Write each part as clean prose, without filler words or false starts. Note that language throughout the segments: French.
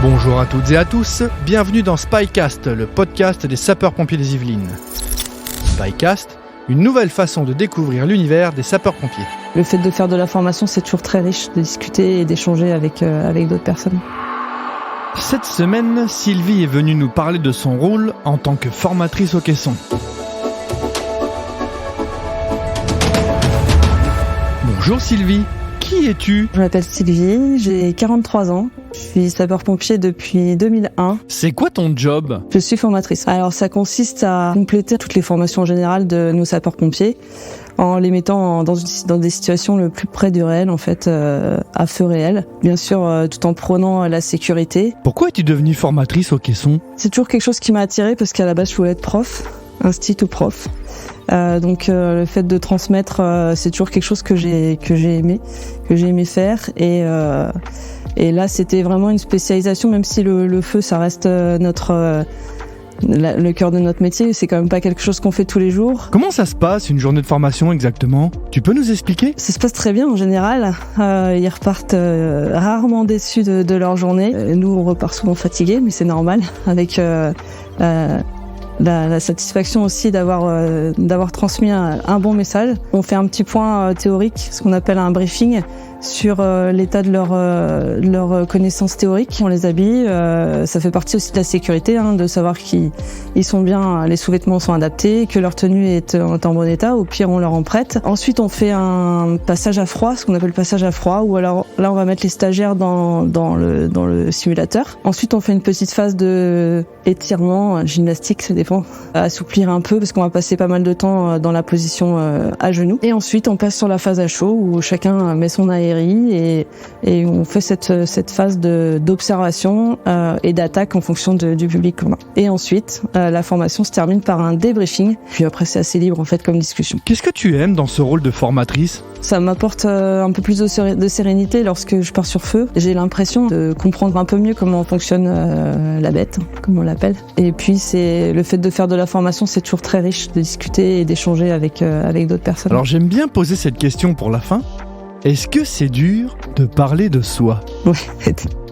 Bonjour à toutes et à tous, bienvenue dans Spycast, le podcast des sapeurs-pompiers des Yvelines. Spycast, une nouvelle façon de découvrir l'univers des sapeurs-pompiers. Le fait de faire de la formation, c'est toujours très riche de discuter et d'échanger avec d'autres personnes. Cette semaine, Sylvie est venue nous parler de son rôle en tant que formatrice au caisson. Bonjour Sylvie, qui es-tu ? Je m'appelle Sylvie, j'ai 43 ans, je suis sapeur-pompier depuis 2001. C'est quoi ton job ? Je suis formatrice. Alors ça consiste à compléter toutes les formations générales de nos sapeurs-pompiers en les mettant dans des situations le plus près du réel, en fait, à feu réel. Bien sûr, tout en prônant la sécurité. Pourquoi es-tu devenue formatrice au caisson ? C'est toujours quelque chose qui m'a attirée parce qu'à la base, je voulais être prof, instit ou prof. Donc le fait de transmettre, c'est toujours quelque chose que j'ai aimé faire. Et là, c'était vraiment une spécialisation, même si le feu, ça reste le cœur de notre métier, c'est quand même pas quelque chose qu'on fait tous les jours. Comment ça se passe, une journée de formation exactement ? Tu peux nous expliquer ? Ça se passe très bien en général. Ils repartent rarement déçus de leur journée. Nous, on repart souvent fatigués, mais c'est normal, avec la satisfaction aussi d'avoir transmis un bon message. On fait un petit point théorique, ce qu'on appelle un briefing, sur l'état de leur connaissances théoriques. On les habille, ça fait partie aussi de la sécurité, de savoir qu'ils sont bien, les sous-vêtements sont adaptés, que leur tenue est en bon état, au pire on leur en prête. Ensuite on fait un passage à froid, ce qu'on appelle le passage à froid, ou alors là on va mettre les stagiaires dans le simulateur. Ensuite on fait une petite phase de étirement, gymnastique, ça dépend, assouplir un peu parce qu'on va passer pas mal de temps dans la position à genoux. Et ensuite on passe sur la phase à chaud où chacun met son aérie et on fait cette phase d'observation et d'attaque en fonction du public qu'on a. Et ensuite, la formation se termine par un débriefing. Puis après, c'est assez libre en fait comme discussion. Qu'est-ce que tu aimes dans ce rôle de formatrice ? Ça m'apporte un peu plus de sérénité lorsque je pars sur feu. J'ai l'impression de comprendre un peu mieux comment fonctionne la bête, comme on l'appelle. Et puis, c'est le fait de faire de la formation, c'est toujours très riche de discuter et d'échanger avec d'autres personnes. Alors, j'aime bien poser cette question pour la fin. Est-ce que c'est dur de parler de soi ? Oui.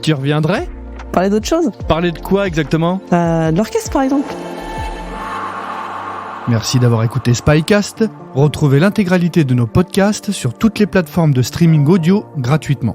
Tu reviendrais ? Parler d'autre chose ? Parler de quoi exactement ? De l'orchestre, par exemple. Merci d'avoir écouté Spycast. Retrouvez l'intégralité de nos podcasts sur toutes les plateformes de streaming audio gratuitement.